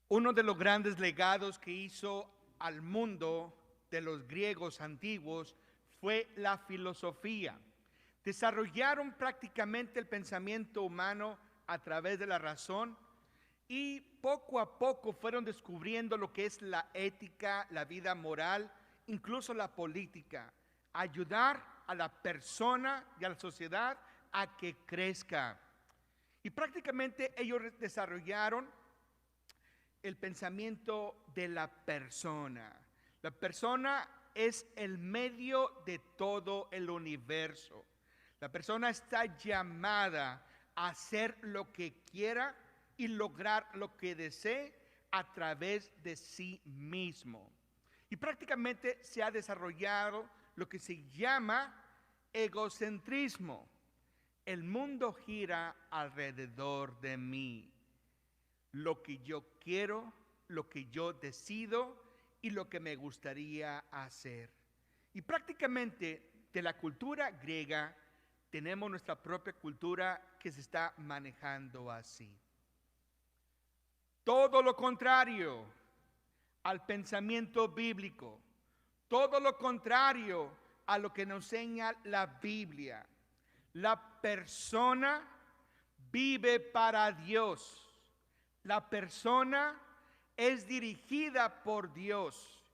Uno de los grandes legados que hizo al mundo de los griegos antiguos fue la filosofía. Desarrollaron prácticamente el pensamiento humano a través de la razón y poco a poco fueron descubriendo lo que es la ética, la vida moral, incluso la política. Ayudar a la persona y a la sociedad a que crezca. Y prácticamente ellos desarrollaron el pensamiento de la persona. La persona es el medio de todo el universo. La persona está llamada a hacer lo que quiera y lograr lo que desee a través de sí mismo. Y prácticamente se ha desarrollado lo que se llama egocentrismo. El mundo gira alrededor de mí. Lo que yo quiero, lo que yo decido y lo que me gustaría hacer. Y prácticamente de la cultura griega tenemos nuestra propia cultura que se está manejando así. Todo lo contrario al pensamiento bíblico, todo lo contrario a lo que nos enseña la Biblia. La persona vive para Dios. La persona es dirigida por Dios.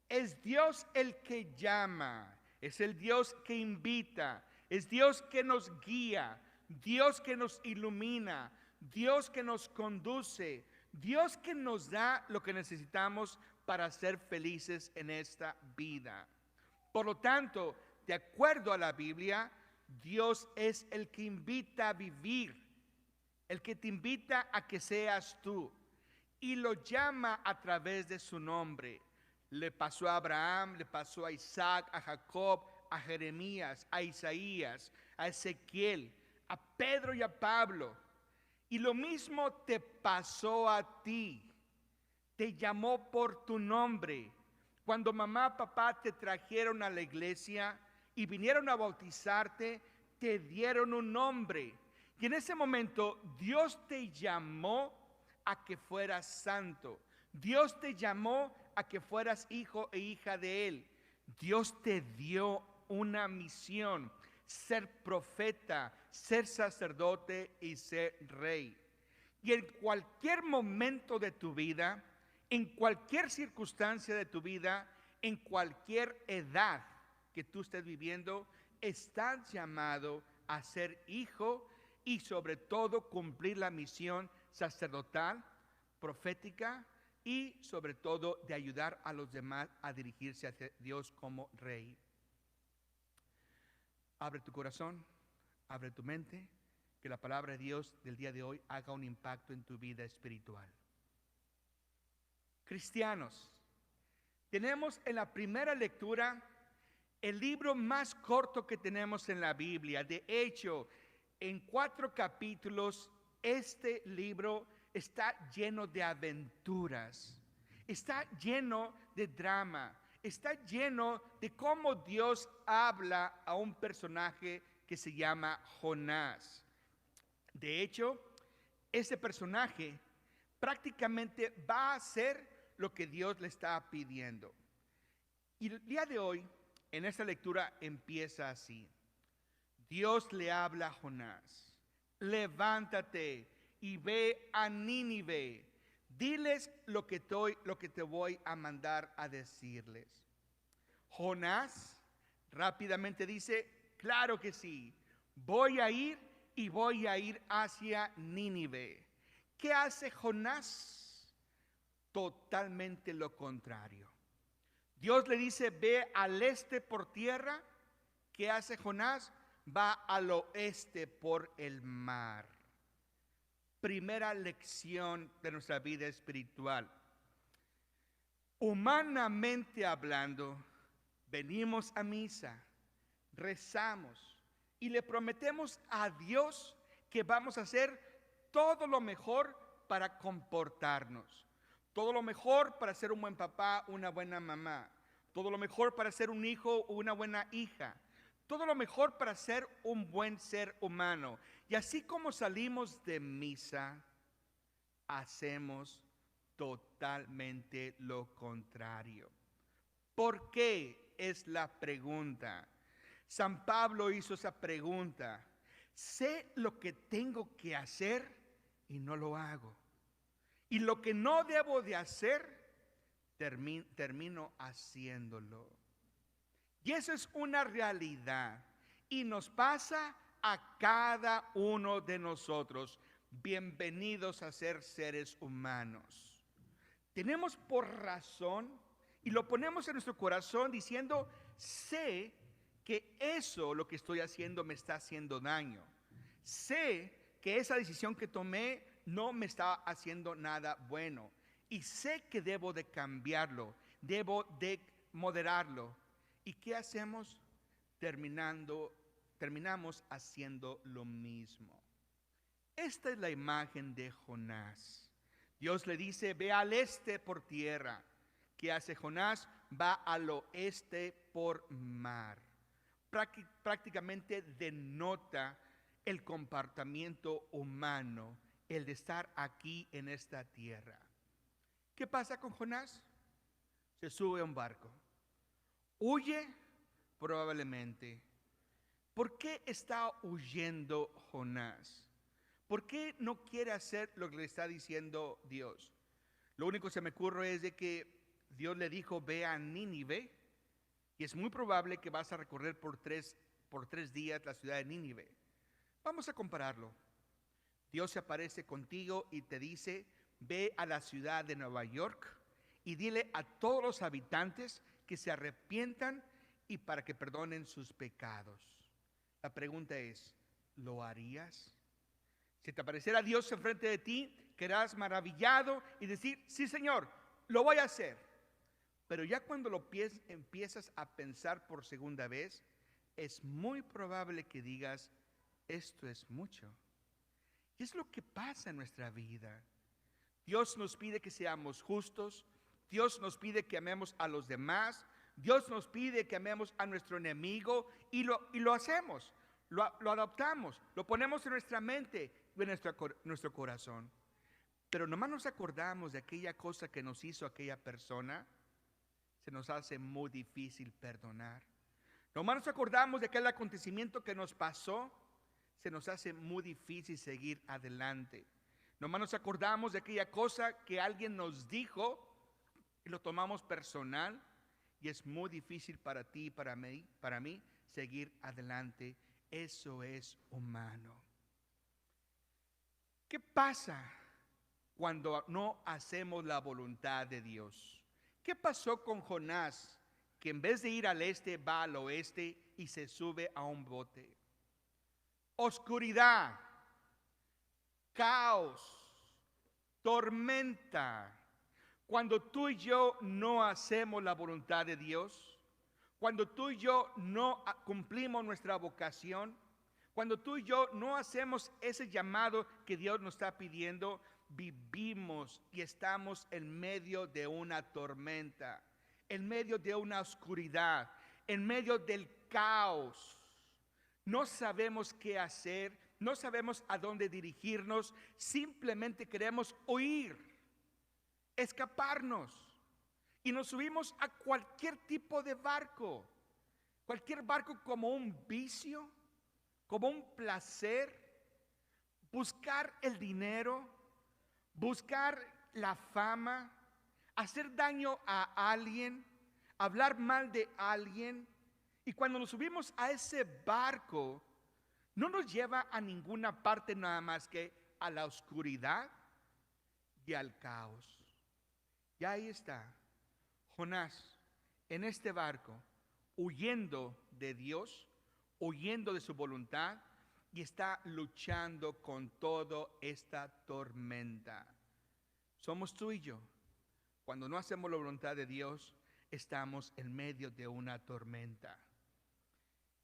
Es Dios el que llama, es el Dios que invita, es Dios que nos guía, Dios que nos ilumina, Dios que nos conduce, Dios que nos da lo que necesitamos para ser felices en esta vida. Por lo tanto, de acuerdo a la Biblia, Dios es el que invita a vivir, el que te invita a que seas tú, y lo llama a través de su nombre. Le pasó a Abraham, le pasó a Isaac, a Jacob, a Jeremías, a Isaías, a Ezequiel, a Pedro y a Pablo. Y lo mismo te pasó a ti. Te llamó por tu nombre. Cuando mamá, papá te trajeron a la iglesia y vinieron a bautizarte, te dieron un nombre. Y en ese momento Dios te llamó a que fueras santo. Dios te llamó a que fueras hijo e hija de Él. Dios te dio una misión: ser profeta, ser sacerdote y ser rey. Y en cualquier momento de tu vida, en cualquier circunstancia de tu vida, en cualquier edad que tú estés viviendo, estás llamado a ser hijo y sobre todo cumplir la misión sacerdotal, profética y sobre todo de ayudar a los demás a dirigirse hacia Dios como rey. Abre tu corazón, abre tu mente, que la palabra de Dios del día de hoy haga un impacto en tu vida espiritual. Cristianos, tenemos en la primera lectura el libro más corto que tenemos en la Biblia. De hecho, en 4 capítulos, este libro está lleno de aventuras, está lleno de drama, está lleno de cómo Dios habla a un personaje que se llama Jonás. De hecho, ese personaje prácticamente va a hacer lo que Dios le está pidiendo. Y el día de hoy, en esta lectura empieza así. Dios le habla a Jonás: levántate y ve a Nínive. Diles lo que te voy a mandar a decirles. Jonás rápidamente dice: claro que sí, voy a ir y voy a ir hacia Nínive. ¿Qué hace Jonás? Totalmente lo contrario. Dios le dice: ve al este por tierra. ¿Qué hace Jonás? Va al oeste por el mar. Primera lección de nuestra vida espiritual. Humanamente hablando, venimos a misa, rezamos y le prometemos a Dios que vamos a hacer todo lo mejor para comportarnos, todo lo mejor para ser un buen papá, una buena mamá, todo lo mejor para ser un hijo o una buena hija, todo lo mejor para ser un buen ser humano. Y así como salimos de misa, hacemos Totalmente lo contrario. ¿Por qué? Es la pregunta. San Pablo hizo esa pregunta. Sé lo que tengo que hacer y no lo hago. Y lo que no debo de hacer, termino haciéndolo. Y eso es una realidad. Y nos pasa a cada uno de nosotros. Bienvenidos a ser seres humanos. Tenemos por razón y lo ponemos en nuestro corazón diciendo, sé que eso, lo que estoy haciendo, me está haciendo daño. Sé que esa decisión que tomé no me está haciendo nada bueno. Y sé que debo de cambiarlo, debo de moderarlo. ¿Y qué hacemos? Terminamos haciendo lo mismo. Esta es la imagen de Jonás. Dios le dice, ve al este por tierra. ¿Qué hace Jonás? Va al oeste por mar. Prácticamente denota el comportamiento humano, el de estar aquí en esta tierra. ¿Qué pasa con Jonás? Se sube a un barco. Huye probablemente. ¿Por qué está huyendo Jonás? ¿Por qué no quiere hacer lo que le está diciendo Dios? Lo único que se me ocurre es de que Dios le dijo, ve a Nínive, y es muy probable que vas a recorrer por tres días la ciudad de Nínive. Vamos a compararlo. Dios se aparece contigo y te dice, ve a la ciudad de Nueva York y dile a todos los habitantes que se arrepientan y para que perdonen sus pecados. La pregunta es, ¿lo harías? Si te apareciera Dios enfrente de ti, quedarás maravillado y decir, sí Señor, lo voy a hacer. Pero ya cuando lo empiezas a pensar por segunda vez, es muy probable que digas, esto es mucho. Y es lo que pasa en nuestra vida. Dios nos pide que seamos justos, Dios nos pide que amemos a los demás, Dios nos pide que amemos a nuestro enemigo y lo hacemos, lo adoptamos, lo ponemos en nuestra mente y en nuestro corazón. Pero nomás nos acordamos de aquella cosa que nos hizo aquella persona, se nos hace muy difícil perdonar. Nomás nos acordamos de aquel acontecimiento que nos pasó, se nos hace muy difícil seguir adelante. Nomás nos acordamos de aquella cosa que alguien nos dijo y lo tomamos personal y es muy difícil para ti y para mí seguir adelante. Eso es humano. ¿Qué pasa cuando no hacemos la voluntad de Dios? ¿Qué pasó con Jonás, que en vez de ir al este va al oeste y se sube a un bote? Oscuridad, caos, tormenta. Cuando tú y yo no hacemos la voluntad de Dios, cuando tú y yo no cumplimos nuestra vocación, cuando tú y yo no hacemos ese llamado que Dios nos está pidiendo, vivimos y estamos en medio de una tormenta, en medio de una oscuridad, en medio del caos. No sabemos qué hacer, no sabemos a dónde dirigirnos, simplemente queremos huir, escaparnos. Y nos subimos a cualquier tipo de barco, cualquier barco como un vicio, como un placer, buscar el dinero, buscar la fama, hacer daño a alguien, hablar mal de alguien. Y cuando nos subimos a ese barco, no nos lleva a ninguna parte nada más que a la oscuridad y al caos. Y ahí está Jonás en este barco, huyendo de Dios, huyendo de su voluntad, y está luchando con toda esta tormenta. Somos tú y yo. Cuando no hacemos la voluntad de Dios, estamos en medio de una tormenta.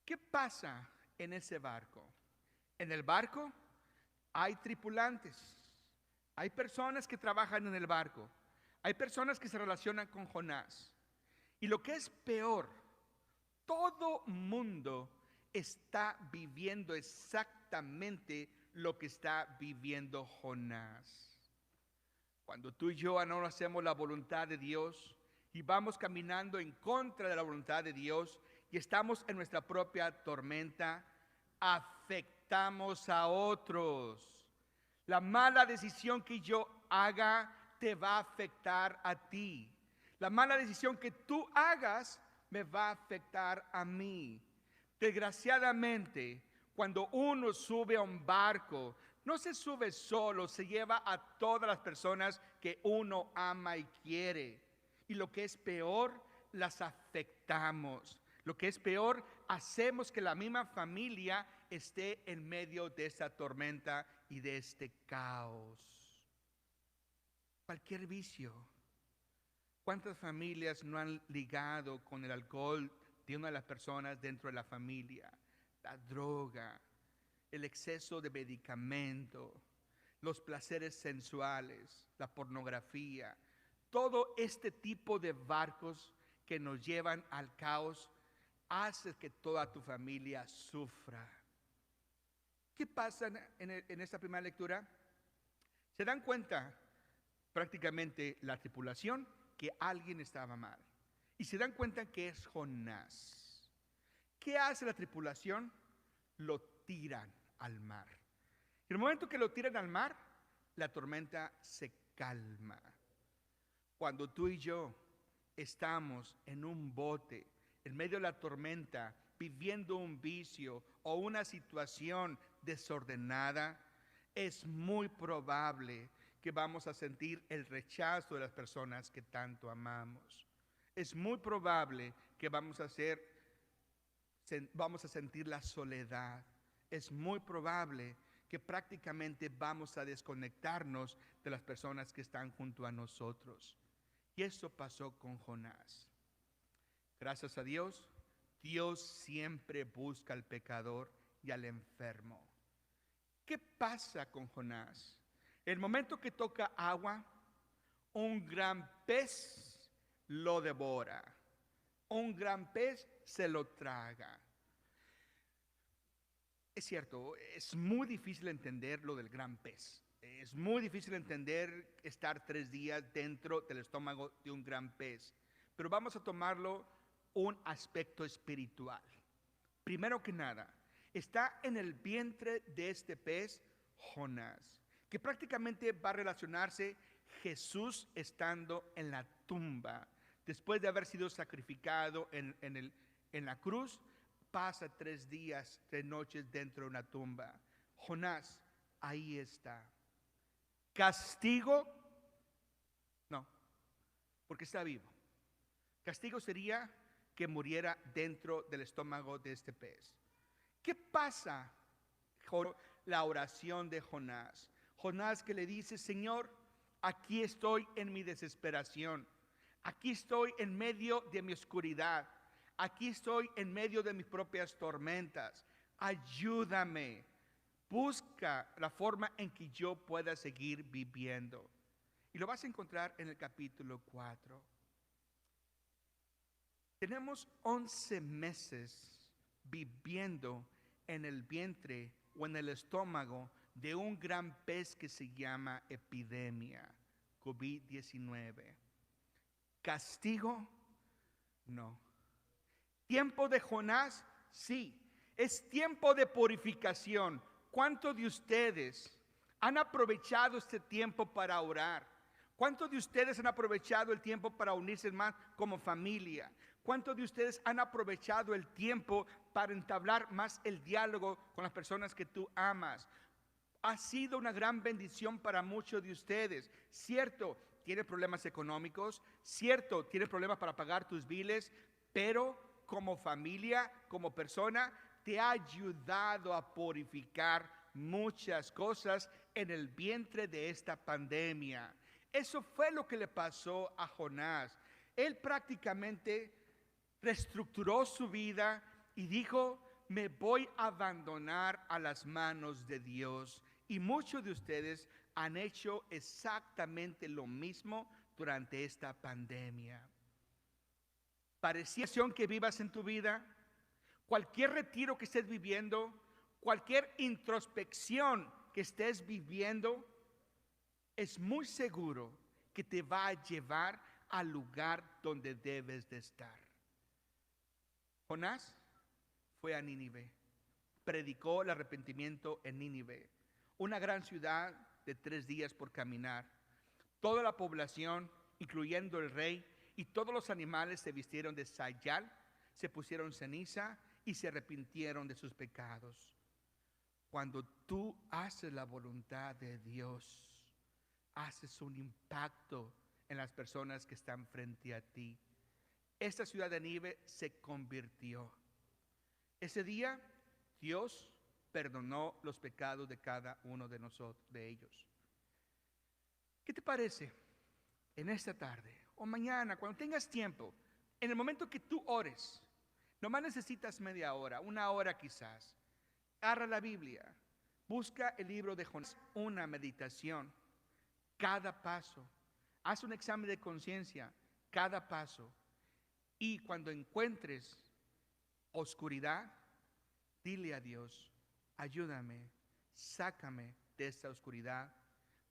¿Qué pasa en ese barco? En el barco hay tripulantes, hay personas que trabajan en el barco, hay personas que se relacionan con Jonás. Y lo que es peor, todo mundo está viviendo exactamente lo que está viviendo Jonás. Cuando tú y yo no hacemos la voluntad de Dios y vamos caminando en contra de la voluntad de Dios y estamos en nuestra propia tormenta, afectamos a otros. La mala decisión que yo haga te va a afectar a ti. La mala decisión que tú hagas me va a afectar a mí. Desgraciadamente, cuando uno sube a un barco, no se sube solo, se lleva a todas las personas que uno ama y quiere. Y lo que es peor, las afectamos. Lo que es peor, hacemos que la misma familia esté en medio de esta tormenta y de este caos. Cualquier vicio. ¿Cuántas familias no han ligado con el alcohol de una de las personas dentro de la familia? La droga, el exceso de medicamento, los placeres sensuales, la pornografía, todo este tipo de barcos que nos llevan al caos hace que toda tu familia sufra. ¿Qué pasa en esta primera lectura? Se dan cuenta prácticamente la tripulación que alguien estaba mal. Y se dan cuenta que es Jonás. ¿Qué hace la tripulación? Lo tiran al mar. En el momento que lo tiran al mar, la tormenta se calma. Cuando tú y yo estamos en un bote, en medio de la tormenta, viviendo un vicio o una situación desordenada, es muy probable que vamos a sentir el rechazo de las personas que tanto amamos. Es muy probable que vamos a sentir la soledad. Es muy probable que prácticamente vamos a desconectarnos de las personas que están junto a nosotros. Y eso pasó con Jonás. Gracias a Dios, Dios siempre busca al pecador y al enfermo. ¿Qué pasa con Jonás? El momento que toca agua, un gran pez lo devora. Un gran pez se lo traga. Es cierto, es muy difícil entender lo del gran pez. Es muy difícil entender estar 3 días dentro del estómago de un gran pez. Pero vamos a tomarlo un aspecto espiritual. Primero que nada, está en el vientre de este pez Jonás, que prácticamente va a relacionarse Jesús estando en la tumba. Después de haber sido sacrificado en la cruz, pasa 3 días, 3 noches dentro de una tumba. Jonás, ahí está. Castigo, no, porque está vivo. Castigo sería que muriera dentro del estómago de este pez. ¿Qué pasa con la oración de Jonás? Jonás que le dice: Señor, aquí estoy en mi desesperación. Aquí estoy en medio de mi oscuridad. Aquí estoy en medio de mis propias tormentas. Ayúdame. Busca la forma en que yo pueda seguir viviendo. Y lo vas a encontrar en el capítulo 4. Tenemos 11 meses viviendo en el vientre o en el estómago de un gran pez que se llama epidemia, COVID-19. ¿Castigo? No. ¿Tiempo de Jonás? Sí. Es tiempo de purificación. ¿Cuántos de ustedes han aprovechado este tiempo para orar? ¿Cuántos de ustedes han aprovechado el tiempo para unirse más como familia? ¿Cuántos de ustedes han aprovechado el tiempo para entablar más el diálogo con las personas que tú amas? Ha sido una gran bendición para muchos de ustedes. Cierto, tienes problemas económicos, cierto, tienes problemas para pagar tus biles, pero como familia, como persona, te ha ayudado a purificar muchas cosas en el vientre de esta pandemia. Eso fue lo que le pasó a Jonás. Él prácticamente reestructuró su vida y dijo: me voy a abandonar a las manos de Dios. Y muchos de ustedes han hecho exactamente lo mismo durante esta pandemia. Parecía que vivas en tu vida, cualquier retiro que estés viviendo, cualquier introspección que estés viviendo, es muy seguro que te va a llevar al lugar donde debes de estar. Jonás fue a Nínive, predicó el arrepentimiento en Nínive, una gran ciudad de 3 días por caminar. Toda la población, incluyendo el rey, y todos los animales se vistieron de sayal, se pusieron ceniza y se arrepintieron de sus pecados. Cuando tú haces la voluntad de Dios, haces un impacto en las personas que están frente a ti. Esta ciudad de Nínive se convirtió. Ese día Dios perdonó los pecados de cada uno de nosotros, de ellos. ¿Qué te parece en esta tarde o mañana, cuando tengas tiempo, en el momento que tú ores? Nomás necesitas media hora, 1 hora quizás. Agarra la Biblia, busca el libro de Jonás, una meditación, cada paso. Haz un examen de conciencia, cada paso. Y cuando encuentres oscuridad, dile a Dios, ayúdame, sácame de esta oscuridad,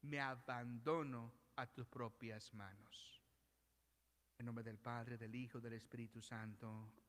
me abandono a tus propias manos. En nombre del Padre, del Hijo, del Espíritu Santo.